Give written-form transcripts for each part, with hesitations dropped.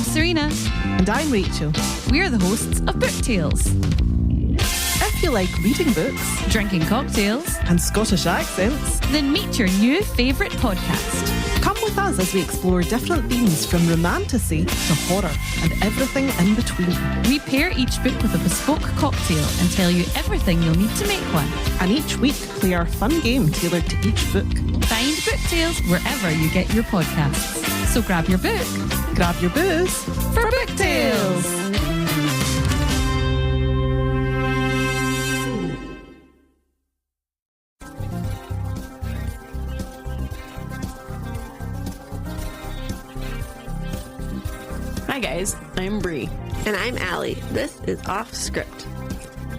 Serena. And I'm Rachel. We're the hosts of Book Tales. If you like reading books, Drinking cocktails, and Scottish accents, then meet your new favourite podcast. come with us as we explore different themes from romantasy to horror and everything in between. We pair each book with a bespoke cocktail and tell you everything you'll need to make one. And each week, play our fun game tailored to each book. Find Book Tales wherever you get your podcasts. So grab your book, Grab your booze for Book Tales. Hi guys, I'm Bri. And I'm Alli. This is Offscript.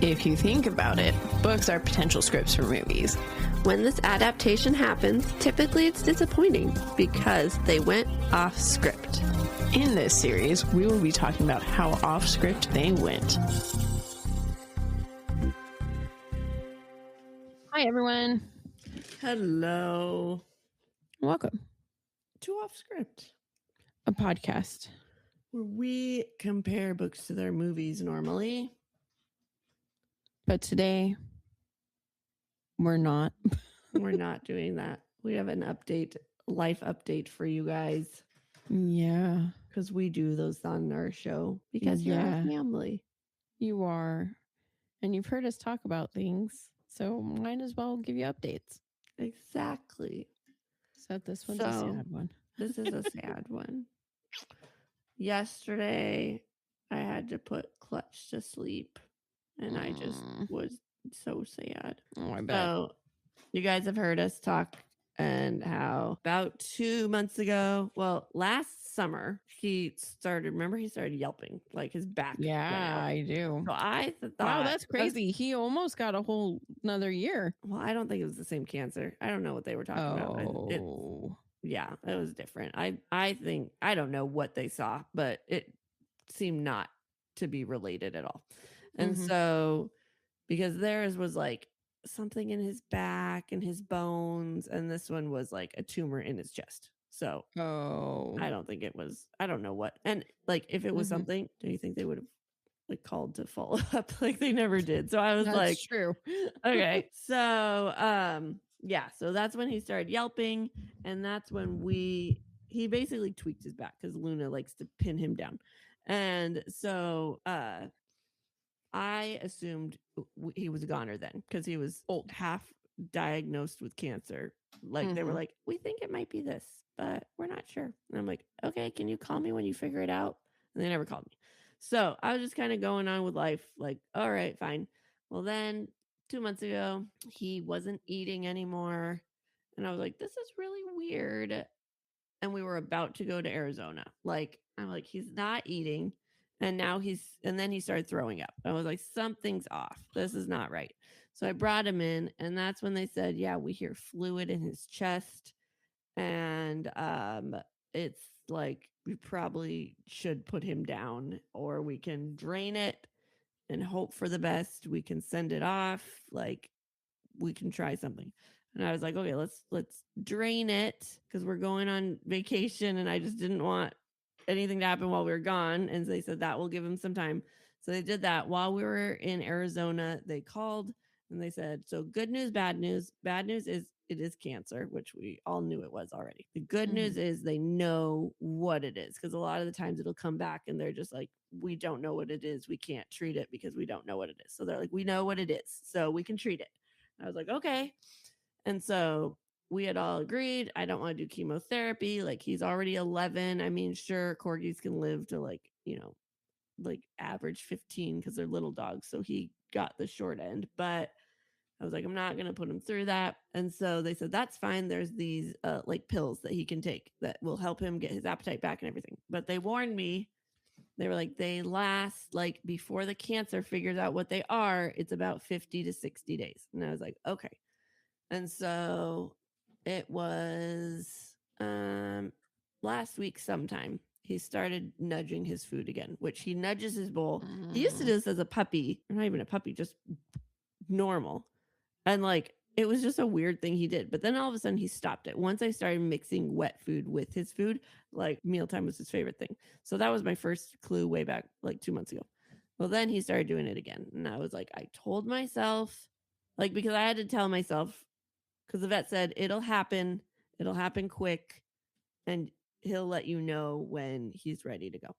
If you think about it, books are potential scripts for movies. When this adaptation happens, typically it's disappointing because they went off script. In this series, we will be talking about how off script they went. Hi everyone. Hello. Welcome To Offscript, a podcast. where we compare books to their movies normally. But today, we're not. We're not doing that. We have an update, life update for you guys Yeah, because we do those on our show because you're Yeah. our family. you are. And you've heard us talk about things, so might as well give you updates. Exactly. So this one's a So- sad one. This is a sad one. Yesterday, I had to put Clutch to sleep, and I just was so sad. Oh, I bet. So, you guys have heard us talk and how about 2 months ago, well, last summer, he started yelping, like his back. went Yeah, out. I do. So I thought, Wow, that's crazy. He almost got a whole another year. Well, I don't think it was the same cancer. I don't know what they were talking about. Oh, Yeah, it was different. I think I don't know what they saw, but it seemed not to be related at all. And Mhm. so because theirs was like something in his back and his bones, and this one was like a tumor in his chest. So oh, I don't think it was, I don't know what. And like if it was Mhm. something, do you think they would have like called to follow up? Like they never did. So I was that's like, true. okay. So yeah, so that's when he started yelping, and that's when he basically tweaked his back because Luna likes to pin him down. And so I assumed he was a goner then because he was half diagnosed with cancer. Like they were Mhm. like, we think it might be this, but we're not sure. And I'm like, okay, can you call me when you figure it out? And they never called me. So I was just kind of going on with life, like, all right, fine. Well, then 2 months ago, he wasn't eating anymore. And I was like, this is really weird. And we were about to go to Arizona. Like, I'm like, he's not eating. And then he started throwing up. I was like, something's off. This is not right. So I brought him in, and that's when they said, yeah, we hear fluid in his chest. And it's like we probably should put him down, or we can drain it and hope for the best. We can send it off. Like we can try something. And I was like, okay, let's drain it because we're going on vacation, and I just didn't want anything to happen while we were gone. And they said that will give him some time. So they did that while we were in Arizona. They called and they said, so good news, bad news. Bad news is it is cancer, which we all knew it was already. The good news is they know what it is, because a lot of the times it'll come back and they're just like, we don't know what it is. We can't treat it because we don't know what it is. So they're like, we know what it is, so we can treat it. I was like, okay. And so we had all agreed, I don't want to do chemotherapy. Like he's already 11. I mean, sure, corgis can live to like, like average 15 because they're little dogs. So he got the short end, but I was like, I'm not going to put him through that. And so they said, that's fine. There's these like pills that he can take that will help him get his appetite back and everything. But they warned me, they were like, they last like before the cancer figures out what they are, it's about 50 to 60 days. And I was like, okay. And so it was last week sometime he started nudging his food again, which he nudges his bowl. He used to do this as a puppy, or not even a puppy, just normal. And like it was just a weird thing he did. But then all of a sudden he stopped it. Once I started mixing wet food with his food, like mealtime was his favorite thing. So that was my first clue way back like 2 months ago. Well, then he started doing it again. And I was like, I told myself, like, because I had to tell myself, because the vet said it'll happen quick, and he'll let you know when he's ready to go.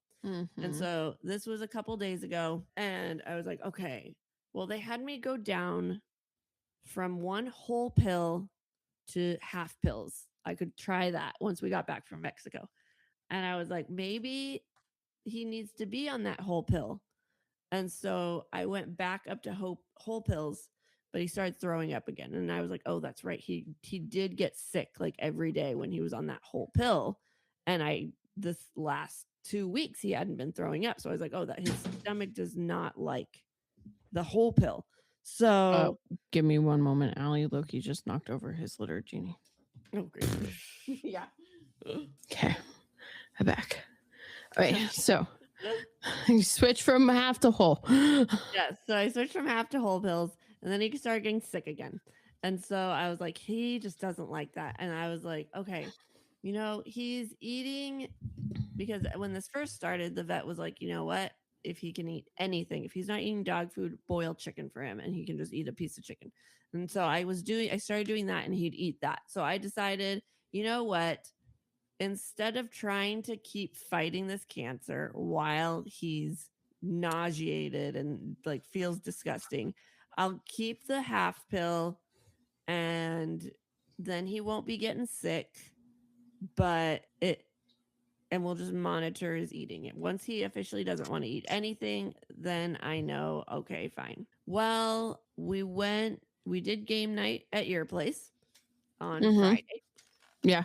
And so this was a couple days ago, and I was like, okay, well, they had me go down from one whole pill to half pills. I could try that once we got back from Mexico. And I was like, maybe he needs to be on that whole pill. And so I went back up to whole pills, but he started throwing up again. And I was like, oh, that's right. He did get sick like every day when he was on that whole pill. And this last 2 weeks he hadn't been throwing up. So I was like, oh, that his stomach does not like the whole pill. So give me one moment, Allie. Loki just knocked over his litter genie. oh, great. Yeah. Okay. I'm back. All right. So you switch from half to whole. Yes. So I switched from half to whole pills, and then he started getting sick again. And so I was like, he just doesn't like that. And I was like, okay, he's eating, because when this first started, the vet was like, you know what? If he can eat anything, if he's not eating dog food, boil chicken for him, and he can just eat a piece of chicken. And so I started doing that, and he'd eat that. So I decided, you know what? Instead of trying to keep fighting this cancer while he's nauseated and like feels disgusting, I'll keep the half pill, and then he won't be getting sick, and we'll just monitor his eating it. Once he officially doesn't want to eat anything, then I know, okay, fine. Well, we did game night at your place on Friday. Yeah.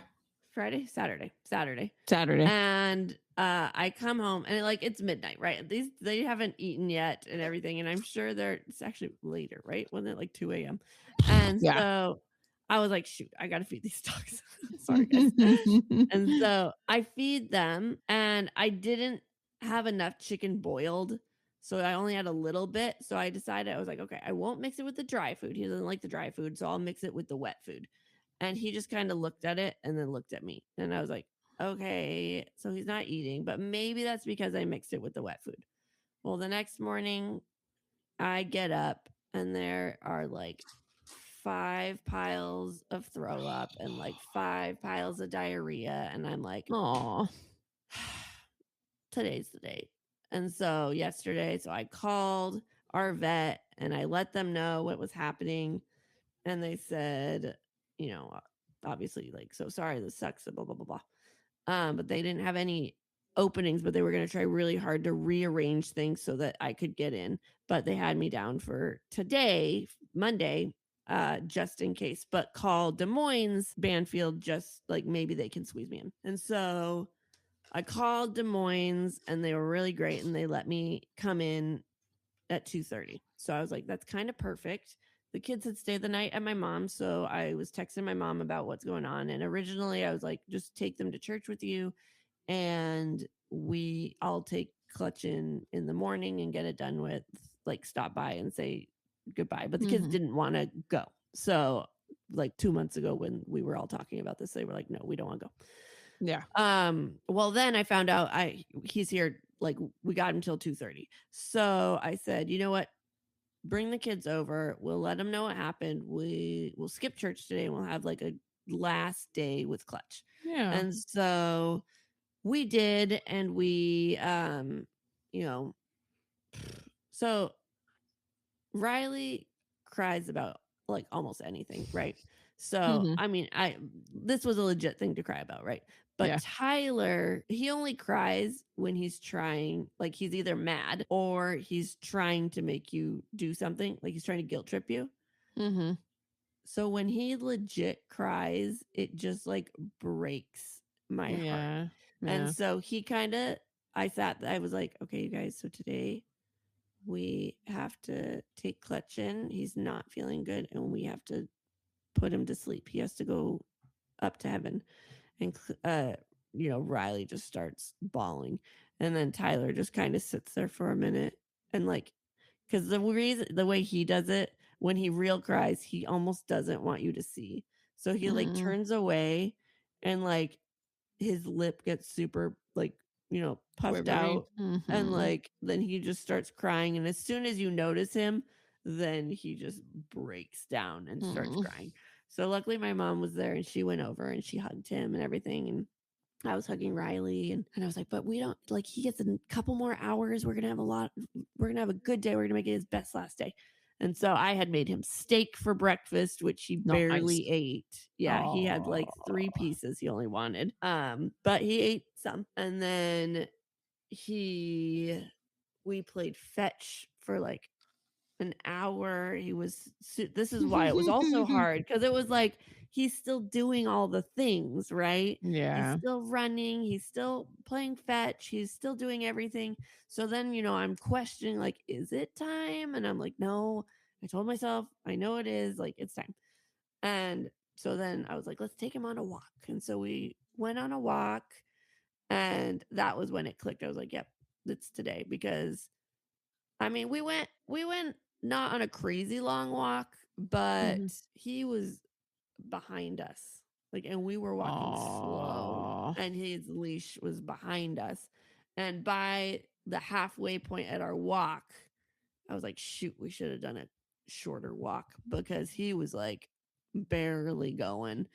Saturday. And I come home, and it's midnight, right? They haven't eaten yet and everything, and I'm sure it's actually later, right? Wasn't it like 2 a.m.? And so I was like, shoot, I gotta feed these dogs. Sorry, guys. And so I feed them, and I didn't have enough chicken boiled, so I only had a little bit. So I decided, I was like, okay, I won't mix it with the dry food. He doesn't like the dry food, so I'll mix it with the wet food. And he just kind of looked at it and then looked at me. And I was like, okay, so he's not eating, but maybe that's because I mixed it with the wet food. Well, the next morning I get up, and there are like 5 piles of throw up and like 5 piles of diarrhea. And I'm like, oh, today's the day. And so yesterday, I called our vet and I let them know what was happening. And they said, obviously, like, so sorry, this sucks, blah, blah, blah, blah. But they didn't have any openings, but they were going to try really hard to rearrange things so that I could get in. But they had me down for today, Monday, just in case. But call Des Moines Banfield, just like maybe they can squeeze me in. And so I called Des Moines, and they were really great, and they let me come in at 2:30. So I was like, that's kind of perfect. The kids had stayed the night at my mom's, so I was texting my mom about what's going on. And originally I was like, just take them to church with you, and I'll take Clutch in the morning and get it done with, like, stop by and say goodbye. But the kids didn't want to go. So like 2 months ago, when we were all talking about this, they were like, no, we don't want to go. Yeah. Well, then I found out he's here, like, we got him till 2:30. So I said, you know what? Bring the kids over. We'll let them know what happened. We'll skip church today, and we'll have like a last day with Clutch. Yeah. And so we did, and we so Riley cries about like almost anything, right? So I mean, this was a legit thing to cry about, right? But Tyler, he only cries when he's trying, like he's either mad or he's trying to make you do something, like he's trying to guilt trip you. So when he legit cries, it just like breaks my heart. And so I was like, okay, you guys, so today we have to take Clutch in. He's not feeling good, and we have to put him to sleep. He has to go up to heaven. And Riley just starts bawling, and then Tyler just kind of sits there for a minute, and like, because the way he does it, when he real cries, he almost doesn't want you to see. So he like turns away and like his lip gets super like, puffed Quivery. out and like then he just starts crying and as soon as you notice him, then he just breaks down and starts crying. So luckily my mom was there and she went over and she hugged him and everything and I was hugging Riley and I was like, but we don't like he gets a couple more hours. We're gonna have a good day. We're gonna make it his best last day. And so I had made him steak for breakfast, which he barely ate. Yeah, he had like 3 pieces he only wanted. But he ate some. And then we played fetch for like an hour. This is why it was also hard because it was like he's still doing all the things, right? He's Yeah. still running, he's still playing fetch, he's still doing everything. So then, I'm questioning like, is it time? And I'm like, no, I told myself, I know it is, like it's time. And so then I was like, let's take him on a walk. And so we went on a walk and that was when it clicked. I was like, yep, it's today because I mean, we went not on a crazy long walk, but he was behind us. Like and we were walking slow Aw. and his leash was behind us. And by the halfway point at our walk, I was like, shoot, we should have done a shorter walk because he was like barely going.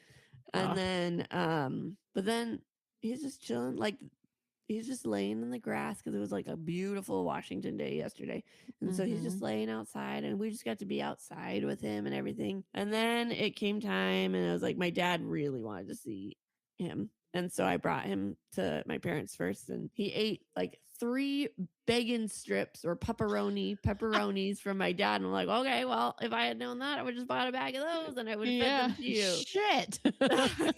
And then but then he's just chilling like he's just laying in the grass because it was like a beautiful Washington day yesterday. And so he's just laying outside and we just got to be outside with him and everything. And then it came time and I was like, my dad really wanted to see him. And so I brought him to my parents first and he ate like 3 bacon strips or pepperonis from my dad. And I'm like, okay, well, if I had known that, I would just bought a bag of those and I would have fed them to you. Shit. I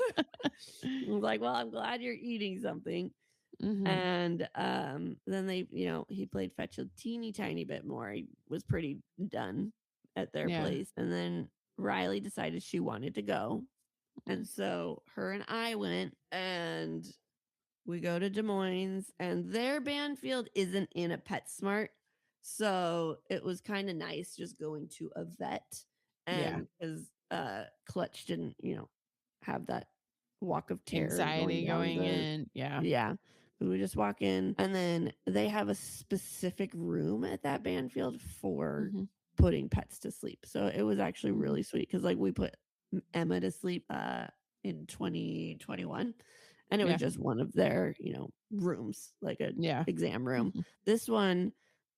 was like, well, I'm glad you're eating something. And then they, he played fetch a teeny tiny bit more. He was pretty done at their place. And then Riley decided she wanted to go. And so her and I went and we go to Des Moines and their band field isn't in a PetSmart. So it was kind of nice just going to a vet and because Clutch didn't, have that walk of terror Anxiety going in. yeah. We just walk in and then they have a specific room at that band field for putting pets to sleep. So it was actually really sweet because like we put Emma to sleep in 2021 and it was just one of their, rooms, like a exam room. This one,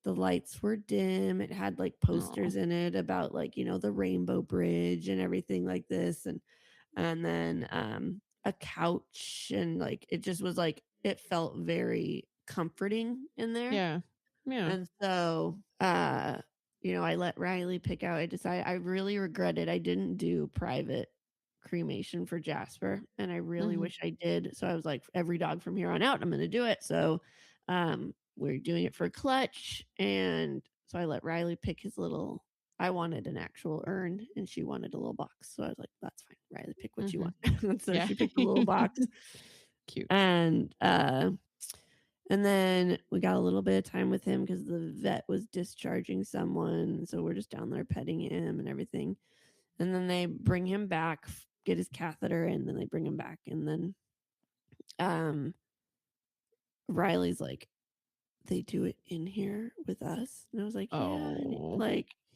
the lights were dim. It had like posters in it about like, the Rainbow Bridge and everything like this. And then a couch and like it just was like it felt very comforting in there. Yeah. And so I let Riley pick out. I really regretted I didn't do private cremation for Jasper and I really wish I did. So I was like, every dog from here on out, I'm gonna do it. So we're doing it for Clutch. And so I let Riley pick his little I wanted an actual urn and she wanted a little box. So I was like, that's fine. Riley, pick what you want. And so she picked a little box. Cute. And then we got a little bit of time with him because the vet was discharging someone. So we're just down there petting him and everything. And then they bring him back, get his catheter, and then they bring him back. And then Riley's like, they do it in here with us. And I was like,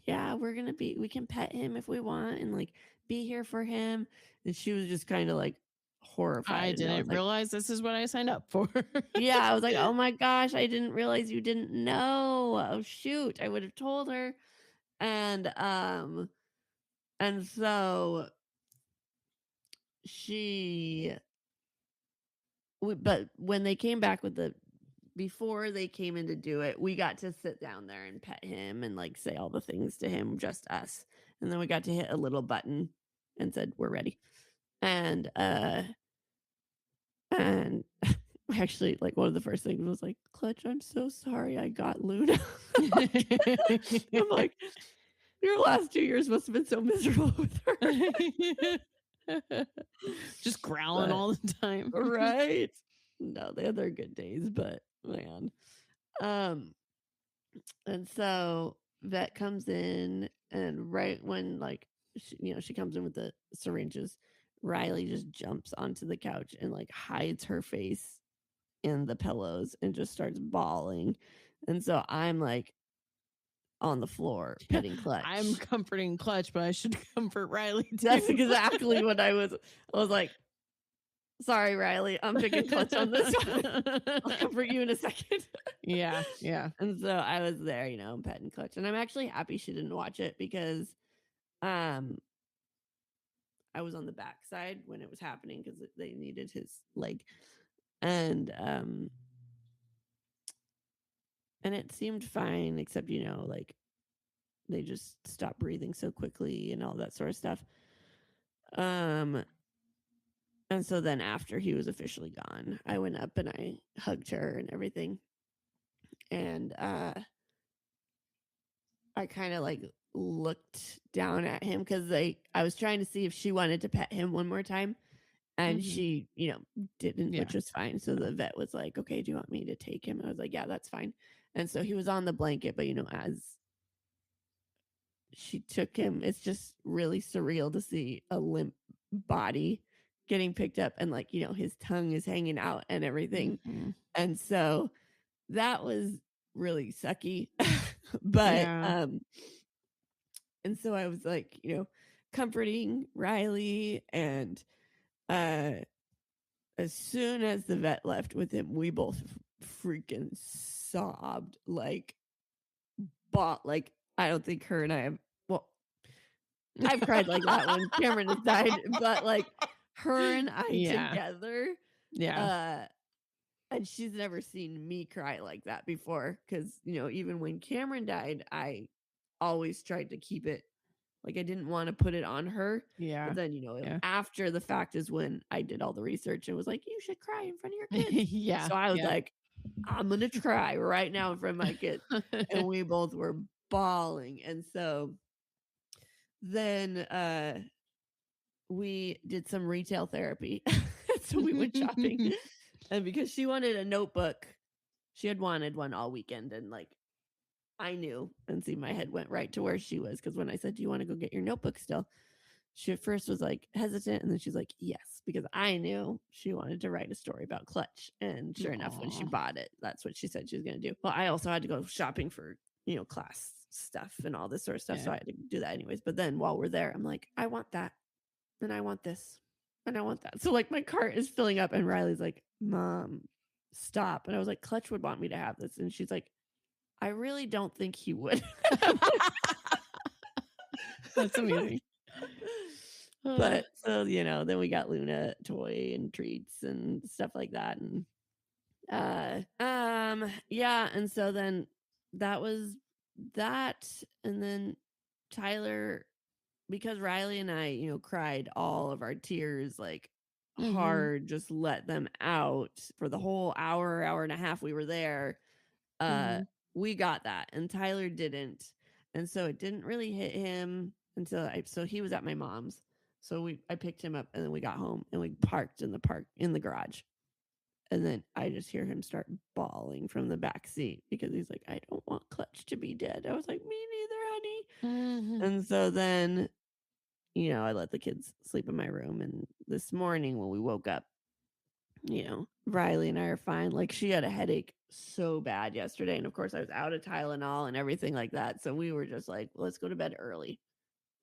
yeah, we can pet him if we want and like be here for him. And she was just kind of like horrified. I didn't realize this is what I signed up for. Yeah, I was like, oh my gosh, I didn't realize you didn't know. Oh shoot, I would have told her. And so but when they came back before they came in to do it, we got to sit down there and pet him and like say all the things to him, just us. And then we got to hit a little button and said, we're ready. And actually like one of the first things was like, Clutch, I'm so sorry I got Luna. I'm like, your last 2 years must have been so miserable with her. Just growling all the time. Right. No, they had their good days, but man. And so vet comes in, and right when like she comes in with the syringes, Riley just jumps onto the couch and like hides her face in the pillows and just starts bawling. And so I'm like on the floor petting Clutch. I'm comforting Clutch, but I should comfort Riley too. That's exactly what I was like, sorry, Riley, I'm picking Clutch on this one. I'll comfort you in a second. Yeah. And so I was there, I'm petting Clutch. And I'm actually happy she didn't watch it because I was on the backside when it was happening because they needed his leg. And it seemed fine, except, like they just stopped breathing so quickly and all that sort of stuff. And so then after he was officially gone, I went up and I hugged her and everything. And I kind of like looked down at him because I was trying to see if she wanted to pet him one more time. And she, didn't, which was fine. So the vet was like, okay, do you want me to take him? I was like, yeah, that's fine. And so he was on the blanket, but, as she took him, it's just really surreal to see a limp body getting picked up and like, his tongue is hanging out and everything. And so that was really sucky. But and so I was like, comforting Riley, and as soon as the vet left with him, we both freaking sobbed like I don't think her and I have, well, I've cried like that when Cameron has died, but like her and I together. Yeah. And she's never seen me cry like that before. Cause, even when Cameron died, I always tried to keep it like I didn't want to put it on her. Yeah. But then, after the fact is when I did all the research and was like, you should cry in front of your kids. Yeah. So I was like, I'm going to cry right now in front of my kids. And we both were bawling. And so then we did some retail therapy. So we went shopping. And because she wanted a notebook, she had wanted one all weekend. And like, I knew, and see, my head went right to where she was. Because when I said, do you want to go get your notebook still? She at first was like hesitant. And then she's like, yes, because I knew she wanted to write a story about Clutch. And sure enough, when she bought it, that's what she said she was going to do. Well, I also had to go shopping for, class stuff and all this sort of stuff. So I had to do that anyways. But then while we're there, I'm like, I want that. And I want this. And I want that. So like my cart is filling up and Riley's like, Mom, stop. And I was like, Clutch would want me to have this. And she's like, I really don't think he would. That's amazing. But so, then we got Luna a toy and treats and stuff like that. And yeah. And so then that was that. And then Tyler, because Riley and I, cried all of our tears, like hard, just let them out for the whole hour and a half we were there. We got that, and Tyler didn't. And so it didn't really hit him until so he was at my mom's. So I picked him up and then we got home and we parked in the garage. And then I just hear him start bawling from the back seat because he's like, I don't want Clutch to be dead. I was like, me neither, honey. And so then, I let the kids sleep in my room. And this morning when we woke up, Riley and I are fine. Like she had a headache so bad yesterday. And of course I was out of Tylenol and everything like that. So we were just like, let's go to bed early.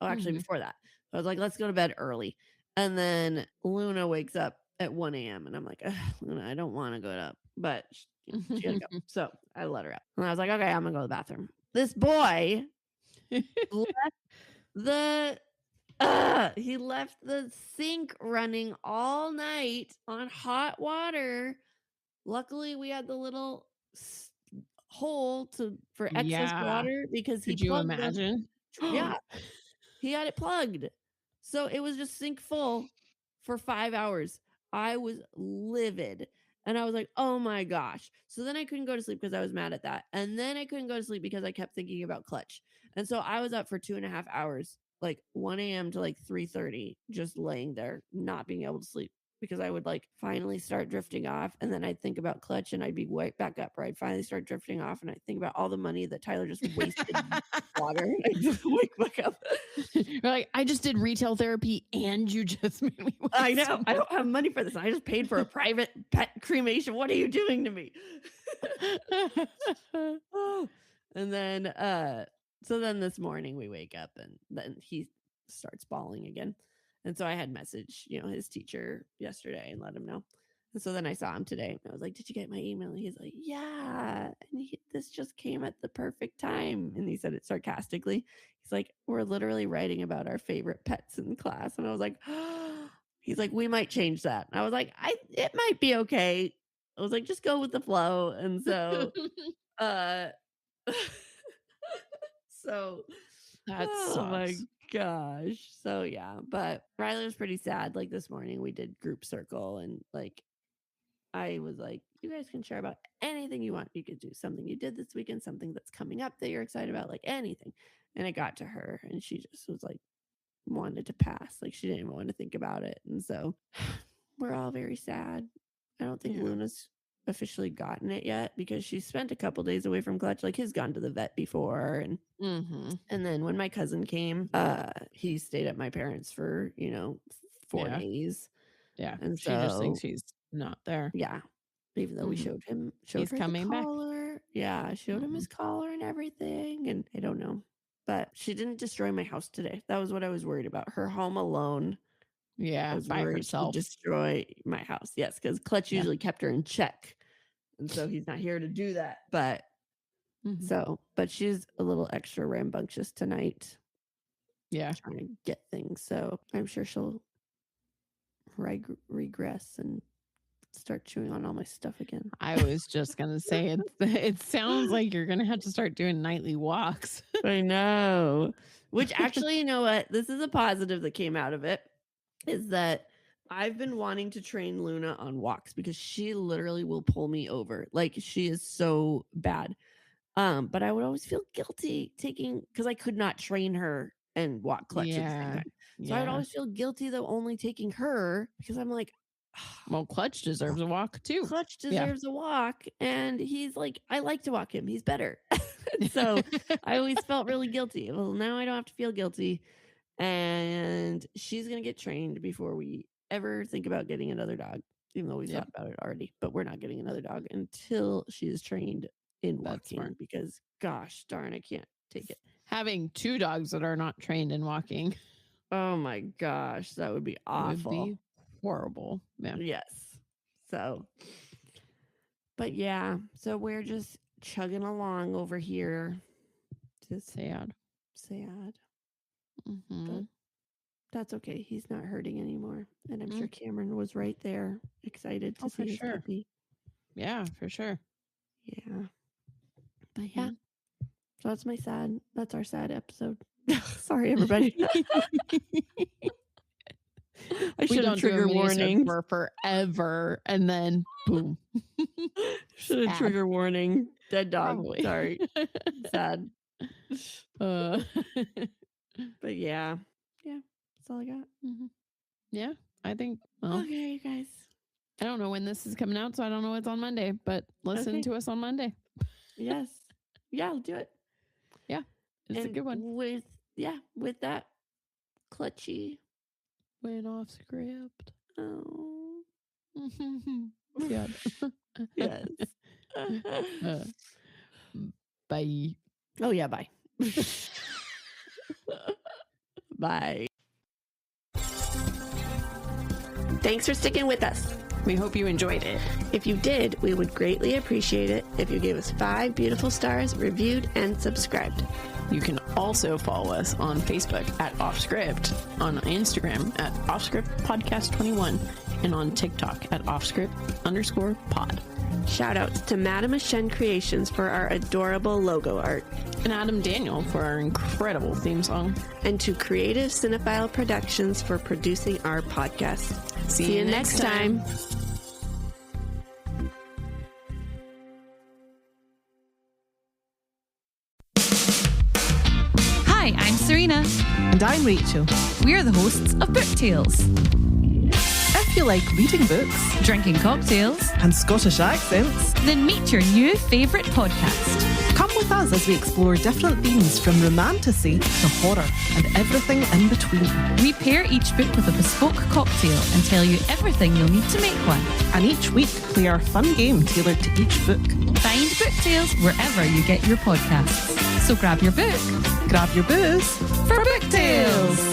Oh, actually before that, I was like, let's go to bed early. And then Luna wakes up at 1 a.m. And I'm like, Luna, I don't want to go up, but she had to go. So I let her up. And I was like, okay, I'm going to go to the bathroom. This boy he left the sink running all night on hot water. Luckily, we had the little hole for excess water because he. Could you imagine? Yeah, he had it plugged, so it was just sink full for 5 hours. I was livid, and I was like, "Oh my gosh!" So then I couldn't go to sleep because I was mad at that, and then I couldn't go to sleep because I kept thinking about Clutch, and so I was up for 2.5 hours. Like 1 a.m. to like 3:30, just laying there, not being able to sleep. because I would like finally start drifting off, and then I'd think about Clutch and I'd be right back up, or I'd finally start drifting off and I'd think about all the money that Tyler just wasted water. And I'd just wake back up. You're like, I just did retail therapy and you just made me waste I know. I don't have money for this. I just paid for a private pet cremation. What are you doing to me? Oh. And then so then this morning we wake up and then he starts bawling again. And so I had messaged, his teacher yesterday and let him know. And so then I saw him today. I was like, did you get my email? And he's like, yeah. And this just came at the perfect time. And he said it sarcastically. He's like, we're literally writing about our favorite pets in class. And I was like, he's like, we might change that. And I was like, it might be okay. I was like, just go with the flow. And so, so that oh my sucks. gosh. So yeah, but Riley was pretty sad. Like this morning we did group circle and like I was like, you guys can share about anything you want. You could do something you did this weekend, something that's coming up that you're excited about, like anything. And it got to her and she just was like wanted to pass. Like she didn't even want to think about it. And so we're all very sad. I don't think Luna's officially gotten it yet because she spent a couple days away from Clutch. Like he's gone to the vet before and and then when my cousin came, he stayed at my parents for 4 days. Yeah, and she just thinks he's not there. Yeah, even though we showed He's her coming the back. collar. Yeah, I showed him his collar and everything, and I don't know, but she didn't destroy my house today. That was what I was worried about. Her home alone. Yeah, I was by worried herself. to destroy my house. Yes, because Clutch usually kept her in check. And so he's not here to do that. But but she's a little extra rambunctious tonight. Yeah. Trying to get things. So I'm sure she'll regress and start chewing on all my stuff again. I was just going to say it sounds like you're going to have to start doing nightly walks. I know. Which actually, you know what? This is a positive that came out of it. Is that I've been wanting to train Luna on walks because she literally will pull me over. Like she is so bad. But I would always feel guilty because I could not train her and walk Clutch at the same time. So I would always feel guilty though only taking her because I'm like, well, Clutch deserves a walk too. Clutch deserves a walk. And he's like, I like to walk him. He's better. So I always felt really guilty. Well, now I don't have to feel guilty. And she's going to get trained before we ever think about getting another dog, even though we thought about it already. But we're not getting another dog until she is trained in walking because, gosh darn, I can't take it. Having 2 dogs that are not trained in walking. Oh, my gosh. That would be awful. Would be horrible. Yeah. Yes. So, but yeah. So we're just chugging along over here. Just sad. But that's okay. He's not hurting anymore. And I'm sure Cameron was right there, excited to see his puppy. Yeah, for sure. Yeah. But yeah. So that's our sad episode. Sorry, everybody. I should have trigger warning for forever and then boom. Should have trigger warning. Dead dog. Probably. Sorry. Sad. But yeah. That's all I got. Yeah, I think. Well, okay, you guys. I don't know when this is coming out, so I don't know it's on Monday. But listen to us on Monday. Yes. Yeah, I'll do it. Yeah, it's a good one. With that, Clutchy went off script. Oh. Yeah. Yes. Bye. Oh yeah, bye. Bye. Thanks for sticking with us. We hope you enjoyed it. If you did, we would greatly appreciate it if you gave us 5 beautiful stars, reviewed, and subscribed. You can also follow us on Facebook at Offscript, on Instagram at Offscript Podcast 21, and on TikTok at Offscript_pod. Shout outs to Madam Ashen Creations for our adorable logo art. And Adam Daniel for our incredible theme song. And to Creative Cinephile Productions for producing our podcast. See you next time. Hi, I'm Serena. And I'm Rachel. We're the hosts of Book Tales, a If you like reading books Drinking cocktails, and Scottish accents, then meet your new favourite podcast. come with us as we explore different themes from romantasy to horror and everything in between. We pair each book with a bespoke cocktail and tell you everything you'll need to make one. And each week play our fun game tailored to each book. Find Book Tales wherever you get your podcasts. So grab your book Grab your booze for Book Tales.